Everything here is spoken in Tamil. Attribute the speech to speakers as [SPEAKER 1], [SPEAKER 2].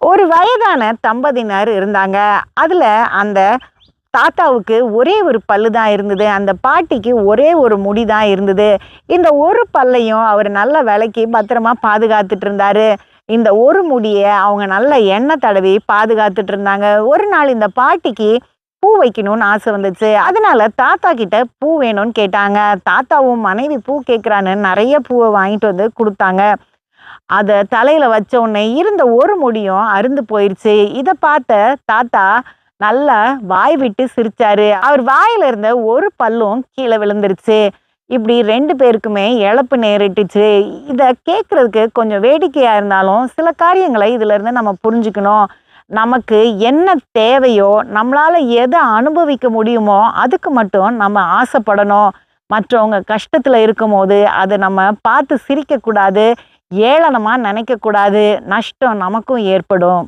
[SPEAKER 1] ஒரு வயதான தம்பதியினர் இருந்தாங்க. அதுல அந்த தாத்தாவுக்கு ஒரே ஒரு பல்லு தான் இருந்தது. அந்த பாட்டிக்கு ஒரே ஒரு முடி தான் இருந்தது. இந்த ஒரு பல்லையும் அவர் நல்ல விலைக்கு பத்திரமா பாதுகாத்துட்டு இருந்தாரு. இந்த ஒரு முடிய அவங்க நல்ல எண்ணெய் தடவி பாதுகாத்துட்டு இருந்தாங்க. ஒரு நாள் இந்த பாட்டிக்கு பூ வைக்கணும்னு ஆசை வந்துச்சு. அதனால தாத்தா கிட்ட பூ வேணும்னு கேட்டாங்க. தாத்தாவும் மனைவி பூ கேட்குறான்னு நெறைய பூவ வாங்கிட்டு வந்து குடுத்தாங்க. அத தலையில வச்ச உடனே இருந்த ஒரு முடியும் அறுந்து போயிருச்சு. இத பார்த்த தாத்தா நல்லா வாய் விட்டு சிரிச்சாரு. அவர் வாயில இருந்த ஒரு பல்லும் கீழ விழுந்துருச்சு. இப்படி 2 பேருக்குமே இழப்பு நேரிட்டுச்சு. இத கேட்கறதுக்கு கொஞ்சம் வேடிக்கையா இருந்தாலும், சில காரியங்களை இதிலிருந்து நம்ம புரிஞ்சுக்கணும். நமக்கு என்ன தேவையோ, நம்மளால எத அனுபவிக்க முடியுமோ, அதுக்கு மட்டும் நம்ம ஆசைப்படணும். மற்றவங்க கஷ்டத்துல இருக்கும்போது, அத நம்ம பார்த்து சிரிக்கக்கூடாது. ஏளனமா நினைக்கக்கூடாது. நஷ்டம் நமக்கும் ஏற்படும்.